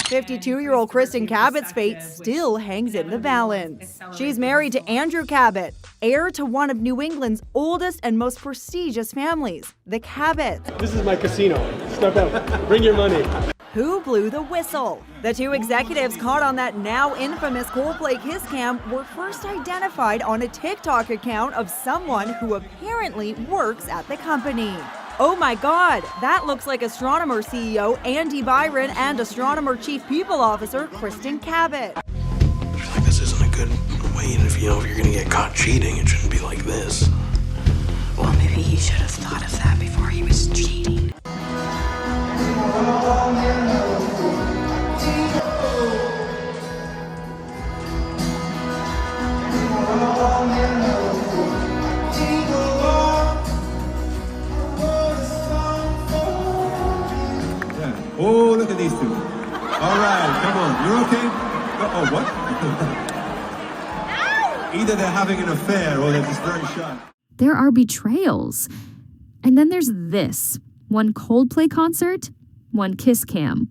52-year-old Kristen Cabot's fate still hangs in the balance. She's married to Andrew Cabot, heir to one of New England's oldest and most prestigious families, the Cabots. This is my casino. Step out. Bring your money. Who blew the whistle? The two executives caught on that now infamous Coldplay kiss cam were first identified on a TikTok account of someone who apparently works at the company. Oh my God, that looks like astronomer CEO Andy Byron and astronomer chief people officer Kristen Cabot. I feel like this isn't a good way, and if you're gonna get caught cheating, it shouldn't be like this. Well, maybe he should have thought of that before he was cheating. Oh, look at these two. All right, come on. You're okay? Oh, what? Either they're having an affair or they're just very shy. There are betrayals. And then there's this. One Coldplay concert, one kiss cam.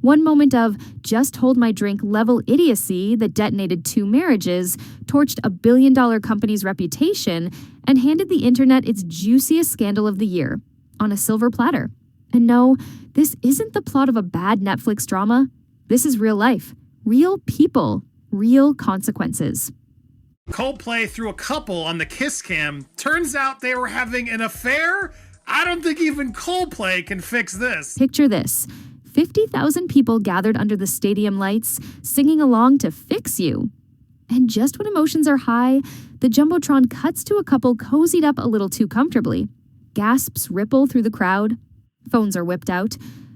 One moment of just hold my drink level idiocy that detonated 2 marriages, torched a billion-dollar company's reputation, and handed the internet its juiciest scandal of the year on a silver platter. And no, this isn't the plot of a bad Netflix drama. This is real life, real people, real consequences. Coldplay threw a couple on the kiss cam. Turns out they were having an affair? I don't think even Coldplay can fix this. Picture this. 50,000 people gathered under the stadium lights, singing along to Fix You. And just when emotions are high, the Jumbotron cuts to a couple cozied up a little too comfortably. Gasps ripple through the crowd. Phones are whipped out.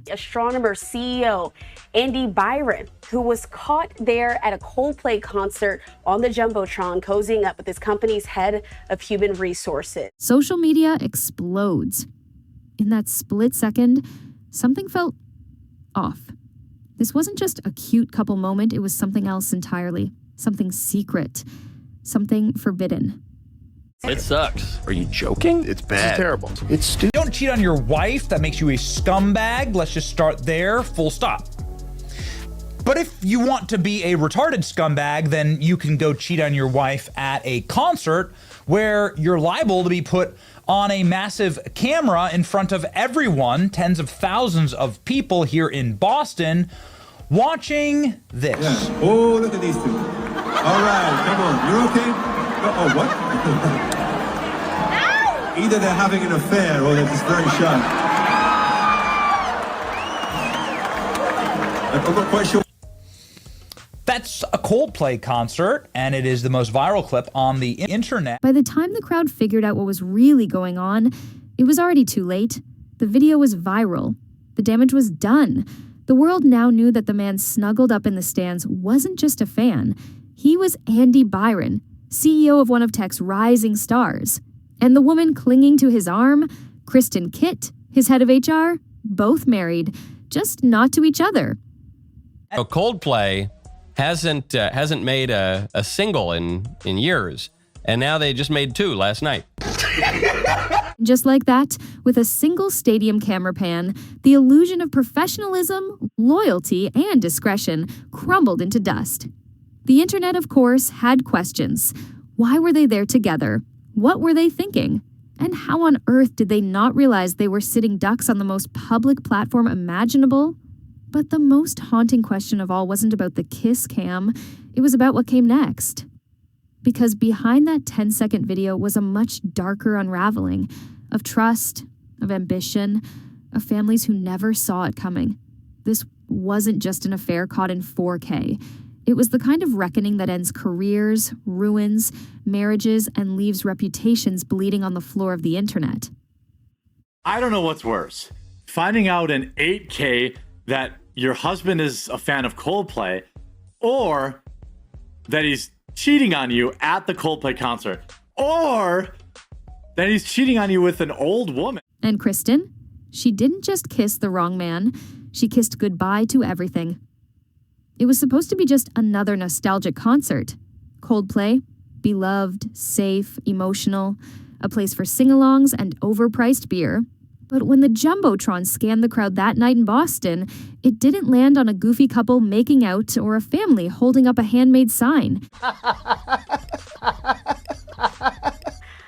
Astronomer CEO Andy Byron, who was caught there at a Coldplay concert on the Jumbotron, cozying up with his company's head of human resources. Social media explodes. In that split second, something felt off. This wasn't just a cute couple moment, it was something else entirely. Something secret. Something forbidden. It sucks. Are you joking? It's bad. It's terrible. It's stupid. Don't cheat on your wife. That makes you a scumbag. Let's just start there, full stop. But if you want to be a retarded scumbag, then you can go cheat on your wife at a concert where you're liable to be put on a massive camera in front of everyone, tens of thousands of people here in Boston, watching this. Yeah. Oh, look at these two. All right, come on. You're okay? Oh, what? Either they're having an affair or they're just very shy. I'm not quite sure. That's a Coldplay concert, and it is the most viral clip on the internet. By the time the crowd figured out what was really going on, it was already too late. The video was viral. The damage was done. The world now knew that the man snuggled up in the stands wasn't just a fan. He was Andy Byron, CEO of one of tech's rising stars. And the woman clinging to his arm, Kristen Kitt, his head of HR, both married, just not to each other. Coldplay hasn't made a single in years, and now they just made 2 last night. Just like that, with a single stadium camera pan, the illusion of professionalism, loyalty, and discretion crumbled into dust. The internet, of course, had questions. Why were they there together? What were they thinking? And how on earth did they not realize they were sitting ducks on the most public platform imaginable? But the most haunting question of all wasn't about the kiss cam, it was about what came next. Because behind that 10-second video was a much darker unraveling of trust, of ambition, of families who never saw it coming. This wasn't just an affair caught in 4K. It was the kind of reckoning that ends careers, ruins, marriages, and leaves reputations bleeding on the floor of the internet. I don't know what's worse. Finding out in 8K that your husband is a fan of Coldplay, or that he's cheating on you at the Coldplay concert, or that he's cheating on you with an old woman. And Kristen? She didn't just kiss the wrong man, she kissed goodbye to everything. It was supposed to be just another nostalgic concert. Coldplay, beloved, safe, emotional, a place for sing-alongs and overpriced beer. But when the Jumbotron scanned the crowd that night in Boston, it didn't land on a goofy couple making out or a family holding up a handmade sign.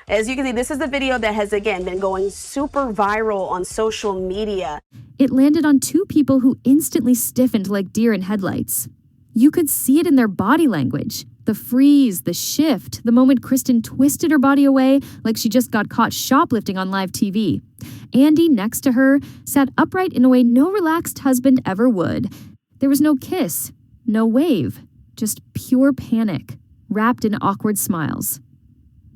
As you can see, this is the video that has, again, been going super viral on social media. It landed on two people who instantly stiffened like deer in headlights. You could see it in their body language. The freeze, the shift, the moment Kristen twisted her body away like she just got caught shoplifting on live TV. Andy, next to her, sat upright in a way no relaxed husband ever would. There was no kiss, no wave, just pure panic, wrapped in awkward smiles.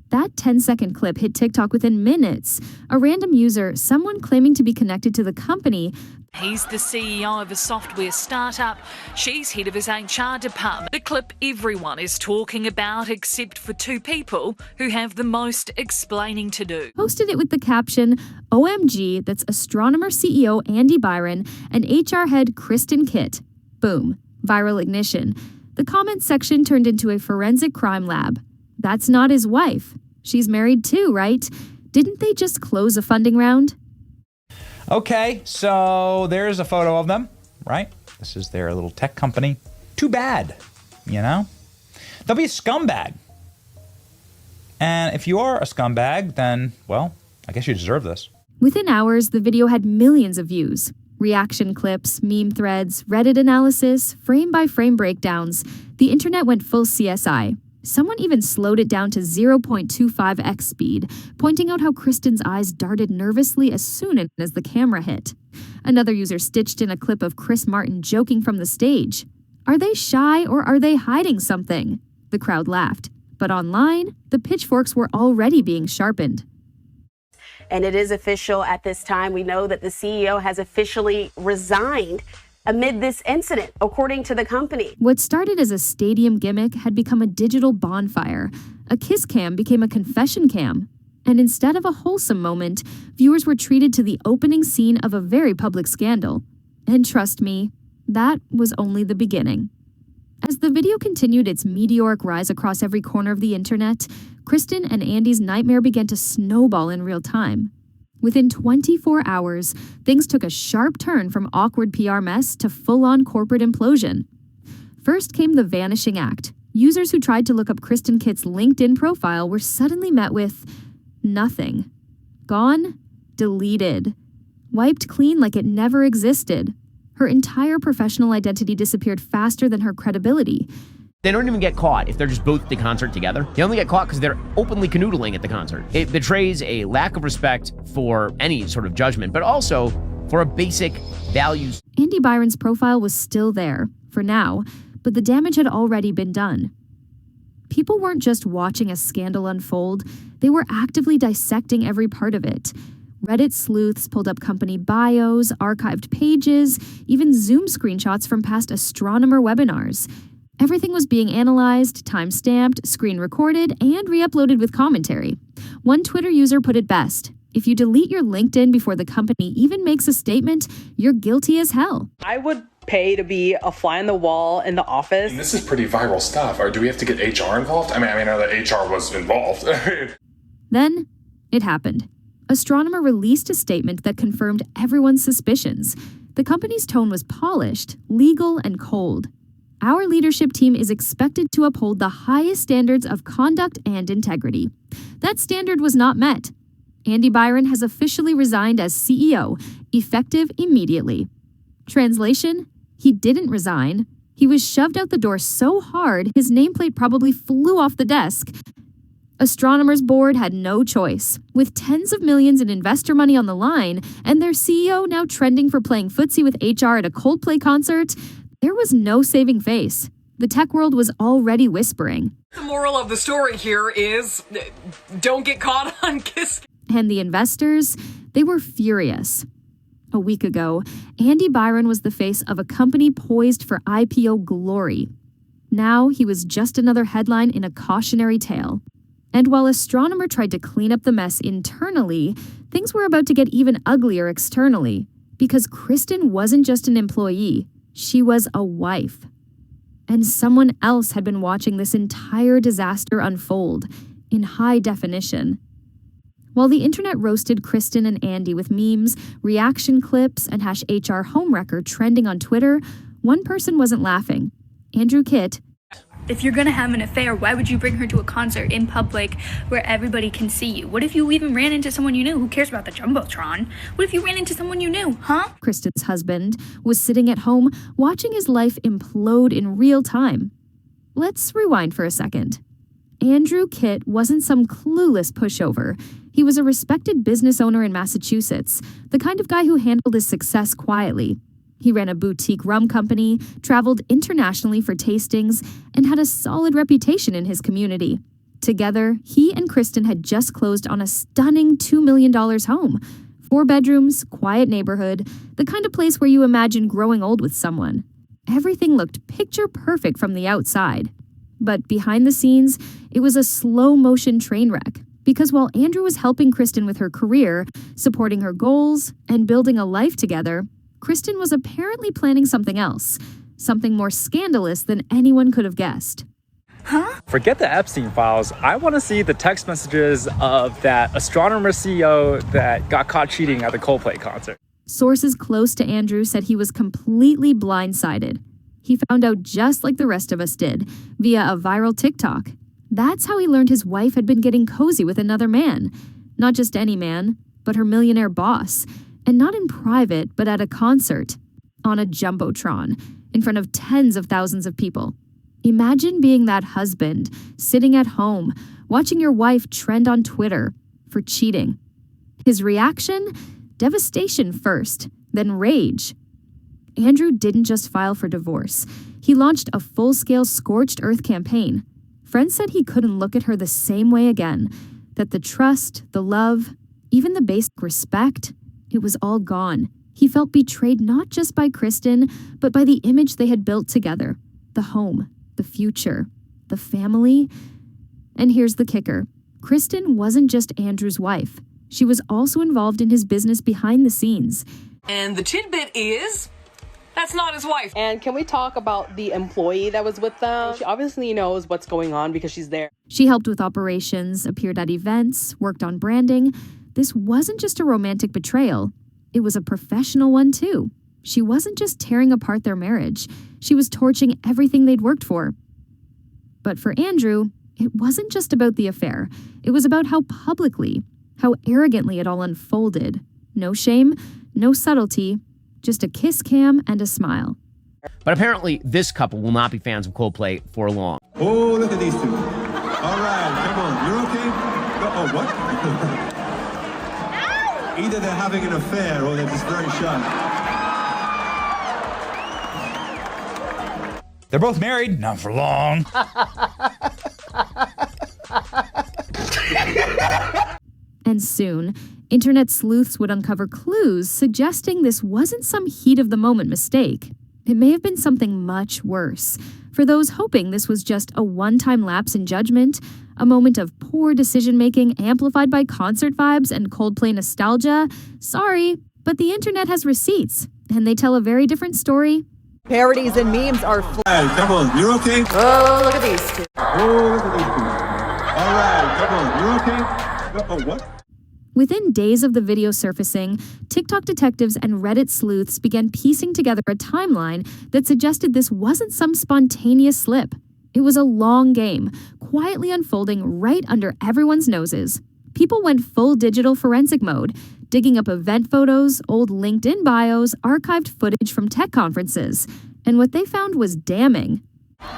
That 10-second clip hit TikTok within minutes. A random user, someone claiming to be connected to the company. He's the CEO of a software startup. She's head of his HR department. The clip everyone is talking about except for two people who have the most explaining to do. Posted it with the caption, OMG, that's astronomer CEO Andy Byron and HR head Kristen Cabot. Boom. Viral ignition. The comments section turned into a forensic crime lab. That's not his wife. She's married too, right? Didn't they just close a funding round? Okay, so there's a photo of them, right? This is their little tech company. Too bad, you know? They'll be a scumbag. And if you are a scumbag, then, well, I guess you deserve this. Within hours, the video had millions of views. Reaction clips, meme threads, Reddit analysis, frame-by-frame breakdowns. The internet went full CSI. Someone even slowed it down to 0.25x speed, pointing out how Kristen's eyes darted nervously as soon as the camera hit. Another user stitched in a clip of Chris Martin joking from the stage. Are they shy or are they hiding something? The crowd laughed. But online, the pitchforks were already being sharpened. And it is official at this time. We know that the CEO has officially resigned amid this incident, according to the company. What started as a stadium gimmick had become a digital bonfire. A kiss cam became a confession cam. And instead of a wholesome moment, viewers were treated to the opening scene of a very public scandal. And trust me, that was only the beginning. As the video continued its meteoric rise across every corner of the internet, Kristen and Andy's nightmare began to snowball in real time. Within 24 hours, things took a sharp turn from awkward PR mess to full-on corporate implosion. First came the vanishing act. Users who tried to look up Kristen Cabot's LinkedIn profile were suddenly met with nothing. Gone, deleted, wiped clean like it never existed. Her entire professional identity disappeared faster than her credibility. They don't even get caught if they're just both at the concert together. They only get caught because they're openly canoodling at the concert. It betrays a lack of respect for any sort of judgment, but also for a basic values. Andy Byron's profile was still there, for now, but the damage had already been done. People weren't just watching a scandal unfold, they were actively dissecting every part of it. Reddit sleuths pulled up company bios, archived pages, even Zoom screenshots from past astronomer webinars. Everything was being analyzed, time-stamped, screen-recorded, and re-uploaded with commentary. One Twitter user put it best: if you delete your LinkedIn before the company even makes a statement, you're guilty as hell. I would pay to be a fly on the wall in the office. This is pretty viral stuff. Or do we have to get HR involved? I mean, I know that HR was involved. Then, it happened. Astronomer released a statement that confirmed everyone's suspicions. The company's tone was polished, legal, and cold. Our leadership team is expected to uphold the highest standards of conduct and integrity. That standard was not met. Andy Byron has officially resigned as CEO, effective immediately. Translation: he didn't resign. He was shoved out the door so hard his nameplate probably flew off the desk. Astronomers board had no choice. With tens of millions in investor money on the line and their CEO now trending for playing footsie with HR at a Coldplay concert, there was no saving face. The tech world was already whispering. The moral of the story here is don't get caught on kiss. And the investors, they were furious. A week ago, Andy Byron was the face of a company poised for IPO glory. Now he was just another headline in a cautionary tale. And while Astronomer tried to clean up the mess internally, things were about to get even uglier externally. Because Kristen wasn't just an employee, she was a wife. And someone else had been watching this entire disaster unfold, in high definition. While the internet roasted Kristen and Andy with memes, reaction clips, and #HR homewrecker trending on Twitter, one person wasn't laughing. Andrew Kitt. If you're gonna have an affair, why would you bring her to a concert in public where everybody can see you? What if you even ran into someone you knew? Who cares about the Jumbotron? What if you ran into someone you knew, huh? Kristen's husband was sitting at home watching his life implode in real time. Let's rewind for a second. Andrew Kitt wasn't some clueless pushover. He was a respected business owner in Massachusetts, the kind of guy who handled his success quietly. He ran a boutique rum company, traveled internationally for tastings, and had a solid reputation in his community. Together, he and Kristen had just closed on a stunning $2 million home. 4 bedrooms, quiet neighborhood, the kind of place where you imagine growing old with someone. Everything looked picture perfect from the outside. But behind the scenes, it was a slow-motion train wreck. Because while Andrew was helping Kristen with her career, supporting her goals, and building a life together, Kristen was apparently planning something else, something more scandalous than anyone could have guessed. Huh? Forget the Epstein files. I want to see the text messages of that astronomer CEO that got caught cheating at the Coldplay concert. Sources close to Andrew said he was completely blindsided. He found out just like the rest of us did, via a viral TikTok. That's how he learned his wife had been getting cozy with another man. Not just any man, but her millionaire boss. And not in private, but at a concert. On a Jumbotron, in front of tens of thousands of people. Imagine being that husband, sitting at home, watching your wife trend on Twitter for cheating. His reaction? Devastation first, then rage. Andrew didn't just file for divorce. He launched a full-scale scorched earth campaign. Friends said he couldn't look at her the same way again, that the trust, the love, even the basic respect, it was all gone. He felt betrayed not just by Kristen, but by the image they had built together. The home, the future, the family. And here's the kicker. Kristen wasn't just Andrew's wife. She was also involved in his business behind the scenes. And the tidbit is, that's not his wife. And can we talk about the employee that was with them? She obviously knows what's going on because she's there. She helped with operations, appeared at events, worked on branding. This wasn't just a romantic betrayal. It was a professional one, too. She wasn't just tearing apart their marriage. She was torching everything they'd worked for. But for Andrew, it wasn't just about the affair. It was about how publicly, how arrogantly it all unfolded. No shame, no subtlety, just a kiss cam and a smile. But apparently, this couple will not be fans of Coldplay for long. Oh, look at these two. All right, come on. You're okay? Oh, what? Either they're having an affair or they're just very shy. They're both married, not for long. And soon, internet sleuths would uncover clues suggesting this wasn't some heat-of-the-moment mistake. It may have been something much worse. For those hoping this was just a one-time lapse in judgment, a moment of poor decision-making amplified by concert vibes and Coldplay nostalgia, sorry, but the internet has receipts, and they tell a very different story. Parodies and memes are Hey, come on, you're okay? Oh, look at these two. Oh, look at these two. All right, come on, you're okay? Oh, what? Within days of the video surfacing, TikTok detectives and Reddit sleuths began piecing together a timeline that suggested this wasn't some spontaneous slip. It was a long game, quietly unfolding right under everyone's noses. People went full digital forensic mode, digging up event photos, old LinkedIn bios, archived footage from tech conferences. And what they found was damning.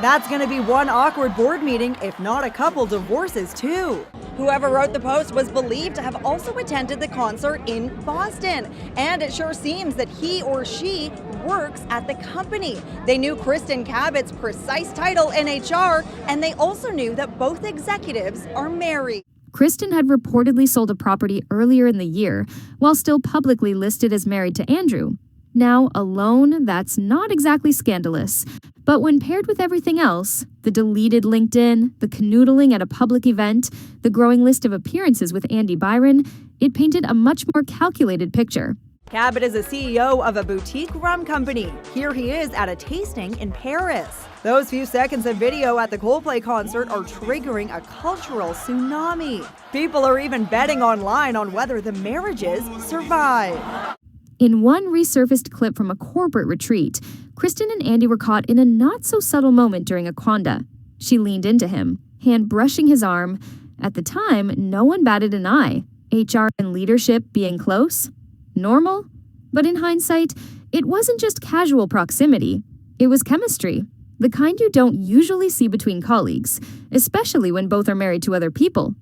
That's going to be one awkward board meeting, if not a couple divorces, too. Whoever wrote the post was believed to have also attended the concert in Boston. And it sure seems that he or she works at the company. They knew Kristen Cabot's precise title in HR, and they also knew that both executives are married. Kristen had reportedly sold a property earlier in the year, while still publicly listed as married to Andrew. Now, alone, that's not exactly scandalous. But when paired with everything else, the deleted LinkedIn, the canoodling at a public event, the growing list of appearances with Andy Byron, it painted a much more calculated picture. Cabot is a CEO of a boutique rum company. Here he is at a tasting in Paris. Those few seconds of video at the Coldplay concert are triggering a cultural tsunami. People are even betting online on whether the marriages survive. In one resurfaced clip from a corporate retreat, Kristen and Andy were caught in a not-so-subtle moment during a quanda. She leaned into him, hand brushing his arm. At the time, no one batted an eye. HR and leadership being close? Normal? But in hindsight, it wasn't just casual proximity. It was chemistry. The kind you don't usually see between colleagues, especially when both are married to other people.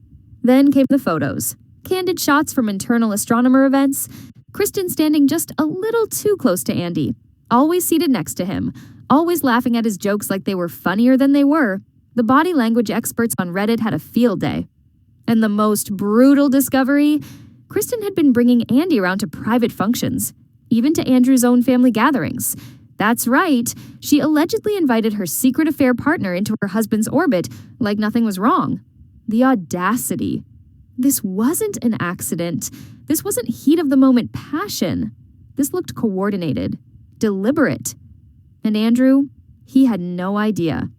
Then came the photos. Candid shots from internal astronomer events. Kristen standing just a little too close to Andy, always seated next to him, always laughing at his jokes like they were funnier than they were. The body language experts on Reddit had a field day. And the most brutal discovery? Kristen had been bringing Andy around to private functions, even to Andrew's own family gatherings. That's right, she allegedly invited her secret affair partner into her husband's orbit like nothing was wrong. The audacity. This wasn't an accident. This wasn't heat-of-the-moment passion. This looked coordinated, deliberate. And Andrew, he had no idea.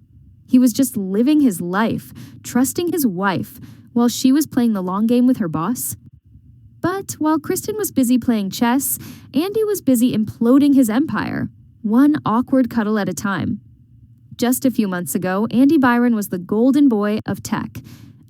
He was just living his life, trusting his wife, while she was playing the long game with her boss. But while Kristen was busy playing chess, Andy was busy imploding his empire, one awkward cuddle at a time. Just a few months ago, Andy Byron was the golden boy of tech.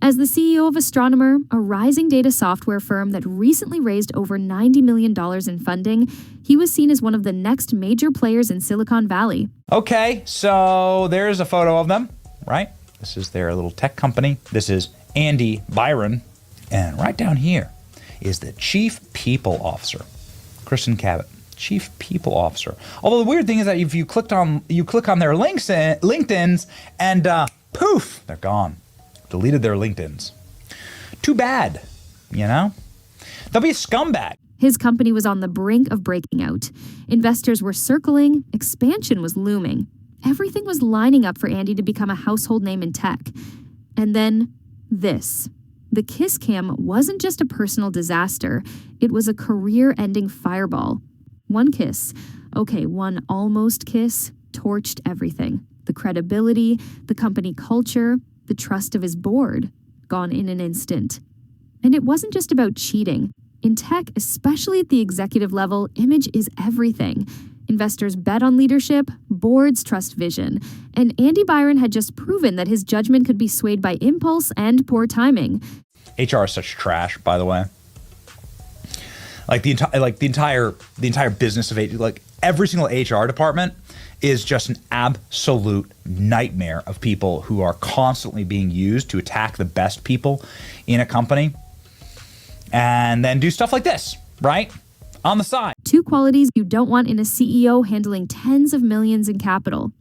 As the CEO of Astronomer, a rising data software firm that recently raised over $90 million in funding, he was seen as one of the next major players in Silicon Valley. Okay, so there's a photo of them, right? This is their little tech company. This is Andy Byron. And right down here is the Chief People Officer, Kristen Cabot, Chief People Officer. Although the weird thing is that if you click on their LinkedIns and poof, they're gone. Deleted their LinkedIns. Too bad, you know? They'll be a scumbag. His company was on the brink of breaking out. Investors were circling, expansion was looming. Everything was lining up for Andy to become a household name in tech. And then this. The kiss cam wasn't just a personal disaster, it was a career-ending fireball. One kiss, one almost kiss, torched everything. The credibility, the company culture, the trust of his board, gone in an instant. And it wasn't just about cheating. In tech, especially at the executive level, image is everything. Investors bet on leadership, boards trust vision, and Andy Byron had just proven that his judgment could be swayed by impulse and poor timing. HR is such trash, by the way. The entire business of every single HR department is just an absolute nightmare of people who are constantly being used to attack the best people in a company and then do stuff like this, right? On the side. Two qualities you don't want in a CEO handling tens of millions in capital.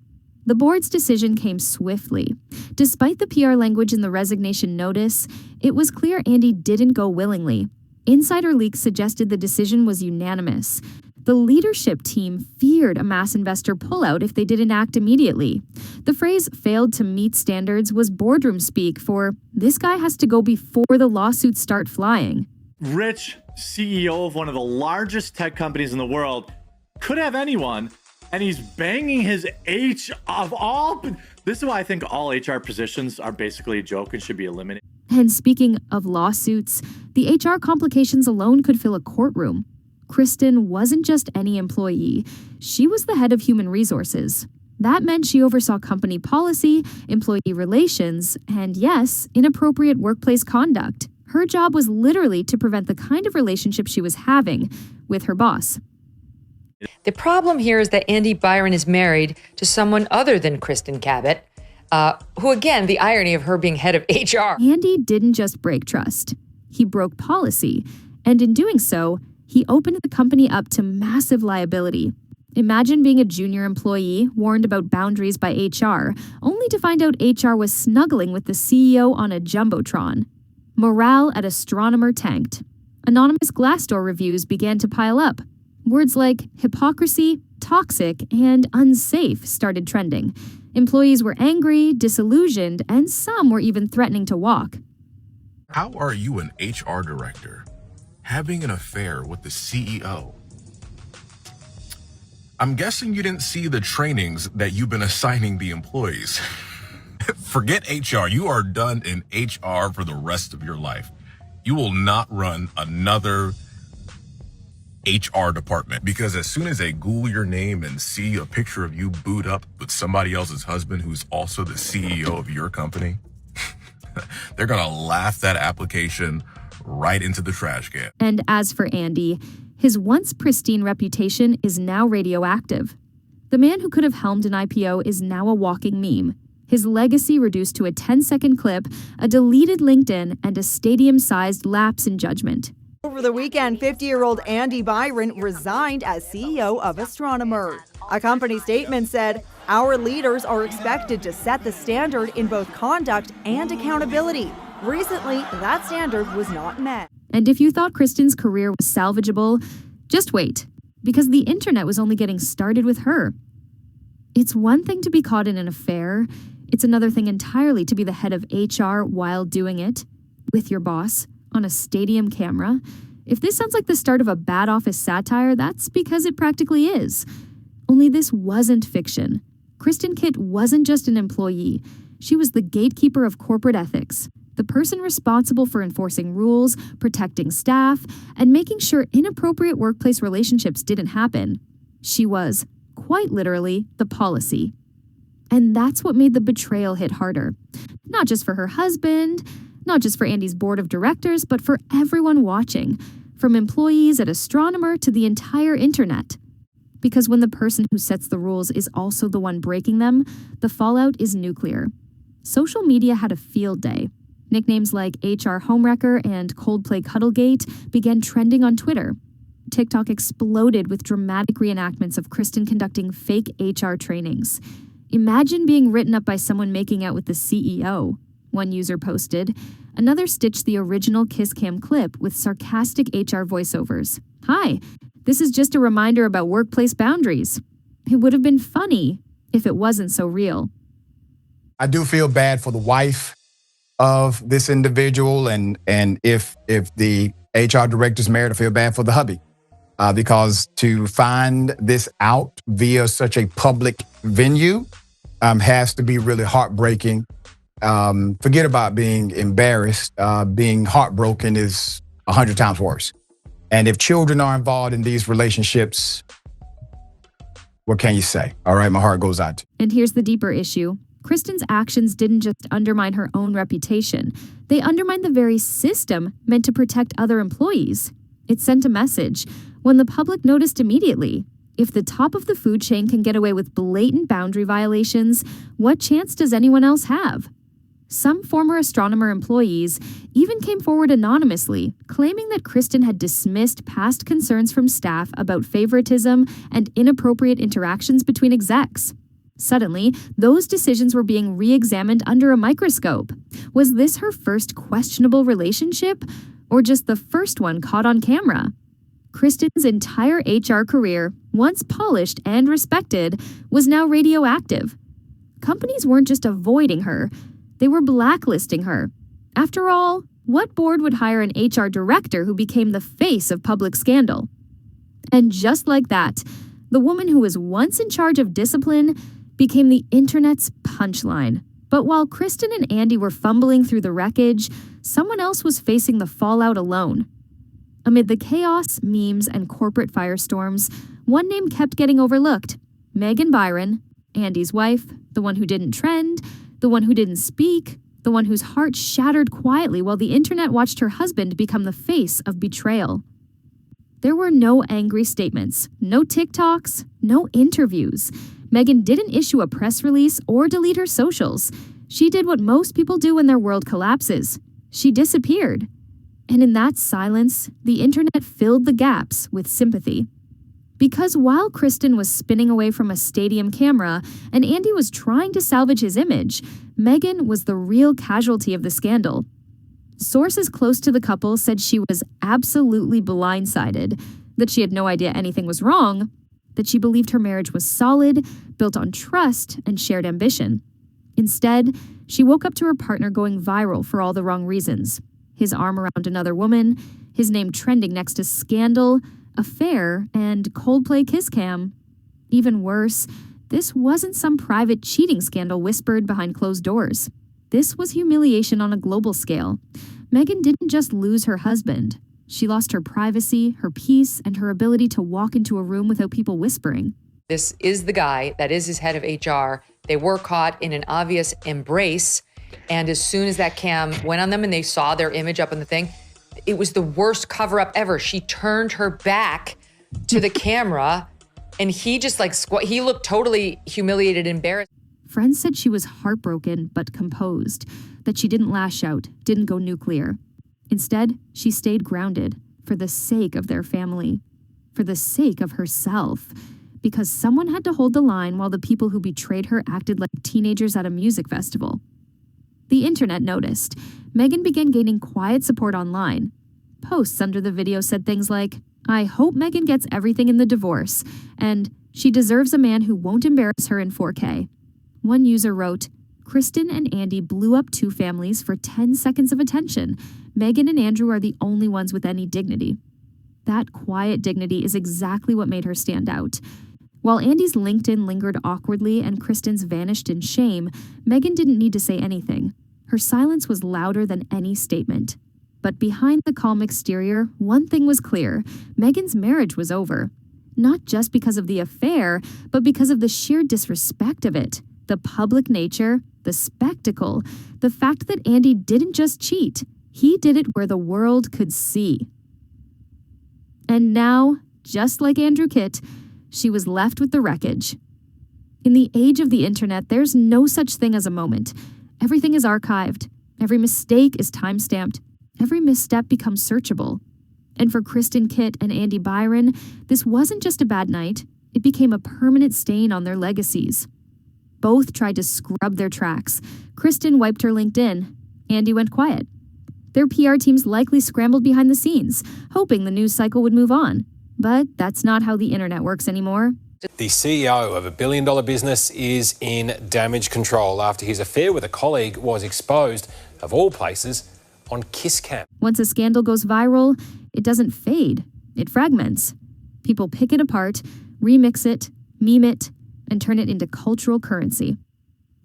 The board's decision came swiftly. Despite the PR language in the resignation notice, it was clear Andy didn't go willingly. Insider leaks suggested the decision was unanimous. The leadership team feared a mass investor pullout if they didn't act immediately. The phrase failed to meet standards was boardroom speak for this guy has to go before the lawsuits start flying. Rich CEO of one of the largest tech companies in the world could have anyone, and he's banging his H of all. This is why I think all HR positions are basically a joke and should be eliminated. And speaking of lawsuits, the HR complications alone could fill a courtroom. Kristen wasn't just any employee. She was the head of human resources. That meant she oversaw company policy, employee relations, and yes, inappropriate workplace conduct. Her job was literally to prevent the kind of relationship she was having with her boss. The problem here is that Andy Byron is married to someone other than Kristen Cabot, who, again, the irony of her being head of HR. Andy didn't just break trust. He broke policy, and in doing so, he opened the company up to massive liability. Imagine being a junior employee, warned about boundaries by HR, only to find out HR was snuggling with the CEO on a jumbotron. Morale at Astronomer tanked. Anonymous Glassdoor reviews began to pile up. Words like hypocrisy, toxic, and unsafe started trending. Employees were angry, disillusioned, and some were even threatening to walk. How are you an HR director having an affair with the CEO I'm guessing you didn't see the trainings that you've been assigning the employees. Forget HR. You are done in HR for the rest of your life. You will not run another HR department, because as soon as they Google your name and see a picture of you boot up with somebody else's husband who's also the CEO of your company, they're going to laugh that application right into the trash can. And as for Andy, his once pristine reputation is now radioactive. The man who could have helmed an IPO is now a walking meme. His legacy reduced to a 10-second clip, a deleted LinkedIn, and a stadium-sized lapse in judgment. Over the weekend, 50-year-old Andy Byron resigned as CEO of Astronomer. A company statement said, "Our leaders are expected to set the standard in both conduct and accountability. Recently, that standard was not met." And if you thought Kristen's career was salvageable, just wait, because the internet was only getting started with her. It's one thing to be caught in an affair. It's another thing entirely to be the head of HR while doing it, with your boss, on a stadium camera. If this sounds like the start of a bad office satire, that's because it practically is. Only this wasn't fiction. Kristen Kitt wasn't just an employee. She was the gatekeeper of corporate ethics, the person responsible for enforcing rules, protecting staff, and making sure inappropriate workplace relationships didn't happen. She was, quite literally, the policy. And that's what made the betrayal hit harder. Not just for her husband, not just for Andy's board of directors, but for everyone watching, from employees at Astronomer to the entire internet. Because when the person who sets the rules is also the one breaking them, the fallout is nuclear. Social media had a field day. Nicknames like HR Homewrecker and Coldplay Cuddlegate began trending on Twitter. TikTok exploded with dramatic reenactments of Kristen conducting fake HR trainings. Imagine being written up by someone making out with the CEO, one user posted. Another stitched the original Kiss Cam clip with sarcastic HR voiceovers. "Hi, this is just a reminder about workplace boundaries." It would have been funny if it wasn't so real. I do feel bad for the wife of this individual, and if the HR director's married, I feel bad for the hubby. Because to find this out via such a public venue has to be really heartbreaking. Forget about being embarrassed. Being heartbroken is 100 times worse. And if children are involved in these relationships, what can you say? All right, my heart goes out to you. And here's the deeper issue. Kristen's actions didn't just undermine her own reputation. They undermined the very system meant to protect other employees. It sent a message. When the public noticed immediately, if the top of the food chain can get away with blatant boundary violations, what chance does anyone else have? Some former Astronomer employees even came forward anonymously, claiming that Kristen had dismissed past concerns from staff about favoritism and inappropriate interactions between execs. Suddenly, those decisions were being re-examined under a microscope. Was this her first questionable relationship, or just the first one caught on camera? Kristen's entire HR career, once polished and respected, was now radioactive. Companies weren't just avoiding her, they were blacklisting her. After all, what board would hire an HR director who became the face of public scandal? And just like that, the woman who was once in charge of discipline became the internet's punchline. But while Kristen and Andy were fumbling through the wreckage, someone else was facing the fallout alone. Amid the chaos, memes, and corporate firestorms, one name kept getting overlooked: Megan Byron, Andy's wife, the one who didn't trend, the one who didn't speak, the one whose heart shattered quietly while the internet watched her husband become the face of betrayal. There were no angry statements, no TikToks, no interviews. Megan didn't issue a press release or delete her socials. She did what most people do when their world collapses. She disappeared. And in that silence, the internet filled the gaps with sympathy. Because while Kristen was spinning away from a stadium camera and Andy was trying to salvage his image, Megan was the real casualty of the scandal. Sources close to the couple said she was absolutely blindsided, that she had no idea anything was wrong, that she believed her marriage was solid, built on trust and shared ambition. Instead, she woke up to her partner going viral for all the wrong reasons. His arm around another woman, his name trending next to scandal, affair, and Coldplay kiss cam. Even worse, this wasn't some private cheating scandal whispered behind closed doors. This was humiliation on a global scale. Meghan didn't just lose her husband. She lost her privacy, her peace, and her ability to walk into a room without people whispering. This is the guy that is his head of HR. They were caught in an obvious embrace. And as soon as that cam went on them and they saw their image up on the thing, it was the worst cover-up ever. She turned her back to the camera and he just he looked totally humiliated, embarrassed. Friends said she was heartbroken but composed, that she didn't lash out, didn't go nuclear. Instead, she stayed grounded for the sake of their family, for the sake of herself, because someone had to hold the line while the people who betrayed her acted like teenagers at a music festival. The internet noticed. Meghan began gaining quiet support online. Posts under the video said things like, "I hope Meghan gets everything in the divorce," and "She deserves a man who won't embarrass her in 4K. One user wrote, "Kristen and Andy blew up two families for 10 seconds of attention. Meghan and Andrew are the only ones with any dignity." That quiet dignity is exactly what made her stand out. While Andy's LinkedIn lingered awkwardly and Kristen's vanished in shame, Meghan didn't need to say anything. Her silence was louder than any statement. But behind the calm exterior, one thing was clear. Meghan's marriage was over. Not just because of the affair, but because of the sheer disrespect of it. The public nature, the spectacle, the fact that Andy didn't just cheat. He did it where the world could see. And now, just like Andrew Kitt, she was left with the wreckage. In the age of the internet, there's no such thing as a moment. Everything is archived. Every mistake is time-stamped. Every misstep becomes searchable. And for Kristen Kitt and Andy Byron, this wasn't just a bad night. It became a permanent stain on their legacies. Both tried to scrub their tracks. Kristen wiped her LinkedIn. Andy went quiet. Their PR teams likely scrambled behind the scenes, hoping the news cycle would move on. But that's not how the internet works anymore. The CEO of a billion-dollar business is in damage control after his affair with a colleague was exposed, of all places, on Kiss Cam. Once a scandal goes viral, it doesn't fade. It fragments. People pick it apart, remix it, meme it, and turn it into cultural currency.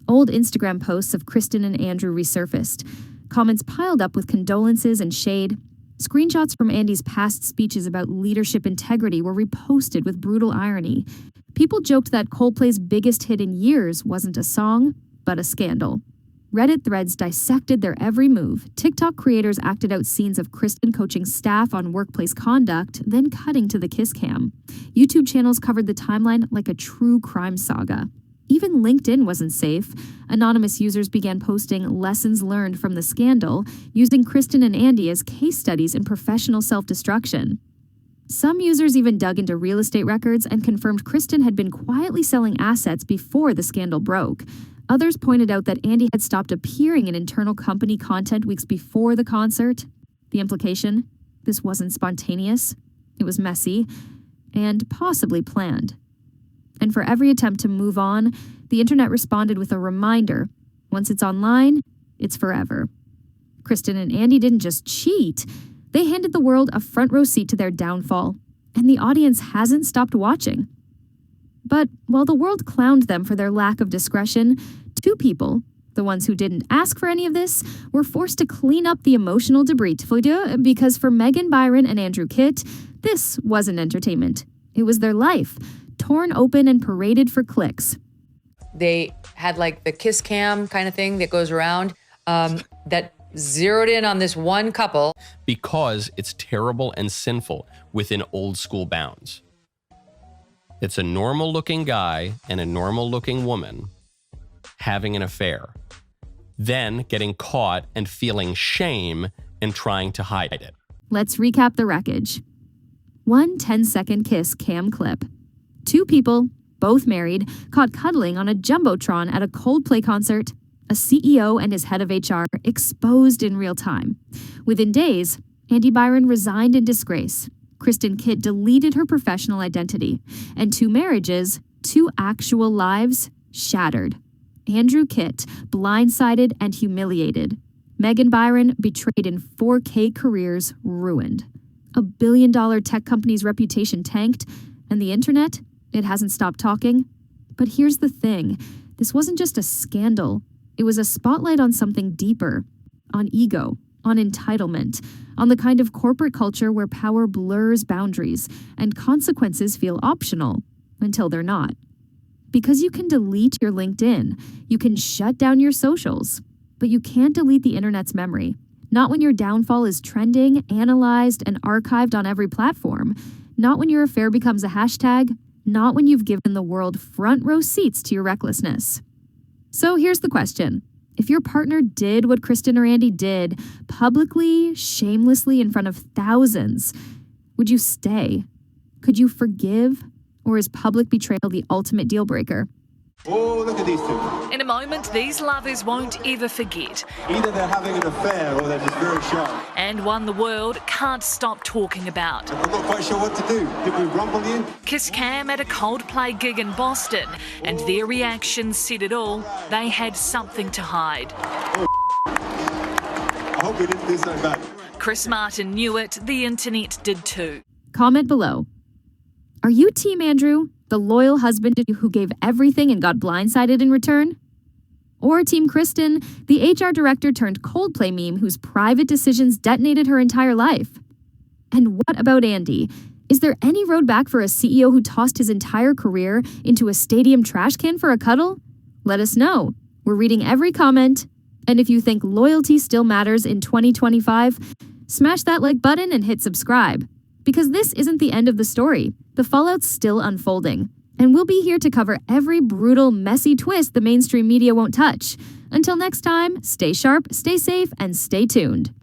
Old Instagram posts of Kristen and Andrew resurfaced. Comments piled up with condolences and shade. Screenshots from Andy's past speeches about leadership integrity were reposted with brutal irony. People joked that Coldplay's biggest hit in years wasn't a song, but a scandal. Reddit threads dissected their every move. TikTok creators acted out scenes of Kristen coaching staff on workplace conduct, then cutting to the kiss cam. YouTube channels covered the timeline like a true crime saga. Even LinkedIn wasn't safe. Anonymous users began posting lessons learned from the scandal, using Kristen and Andy as case studies in professional self-destruction. Some users even dug into real estate records and confirmed Kristen had been quietly selling assets before the scandal broke. Others pointed out that Andy had stopped appearing in internal company content weeks before the concert. The implication? This wasn't spontaneous. It was messy and possibly planned. And for every attempt to move on, the internet responded with a reminder. Once it's online, it's forever. Kristen and Andy didn't just cheat. They handed the world a front row seat to their downfall, and the audience hasn't stopped watching. But while the world clowned them for their lack of discretion, two people, the ones who didn't ask for any of this, were forced to clean up the emotional debris because for Meghan Byron and Andrew Kitt, this wasn't entertainment. It was their life, torn open and paraded for clicks. They had like the kiss cam kind of thing that goes around that zeroed in on this one couple. Because it's terrible and sinful within old school bounds. It's a normal looking guy and a normal looking woman having an affair, then getting caught and feeling shame and trying to hide it. Let's recap the wreckage. One 10-second kiss cam clip. Two people, both married, caught cuddling on a jumbotron at a Coldplay concert. A CEO and his head of HR exposed in real time. Within days, Andy Byron resigned in disgrace. Kristen Kitt deleted her professional identity. And two marriages, two actual lives, shattered. Andrew Kitt, blindsided and humiliated. Meghan Byron, betrayed in 4K careers, ruined. $1 billion tech company's reputation tanked, and the internet It hasn't stopped talking. But here's the thing. This wasn't just a scandal. It was a spotlight on something deeper. On ego. On entitlement. On the kind of corporate culture where power blurs boundaries and consequences feel optional until they're not. Because you can delete your LinkedIn. You can shut down your socials. But you can't delete the internet's memory. Not when your downfall is trending, analyzed, and archived on every platform. Not when your affair becomes a hashtag. Not when you've given the world front row seats to your recklessness. So here's the question. If your partner did what Kristen or Andy did, publicly, shamelessly in front of thousands, would you stay? Could you forgive? Or is public betrayal the ultimate deal breaker? Oh, look at these two. In a moment, these lovers won't ever forget. Either they're having an affair or they're just very shy. And one the world can't stop talking about. I'm not quite sure what to do. Did we rumble you? Kiss Cam at a Coldplay gig in Boston, and their reactions said it all. They had something to hide. Oh, I hope we didn't do so bad. Chris Martin knew it. The internet did too. Comment below. Are you Team Andrew, the loyal husband who gave everything and got blindsided in return? Or Team Kristen, the HR director turned Coldplay meme whose private decisions detonated her entire life? And what about Andy? Is there any road back for a CEO who tossed his entire career into a stadium trash can for a cuddle? Let us know. We're reading every comment. And if you think loyalty still matters in 2025, smash that like button and hit subscribe. Because this isn't the end of the story. The fallout's still unfolding. And we'll be here to cover every brutal, messy twist the mainstream media won't touch. Until next time, stay sharp, stay safe, and stay tuned.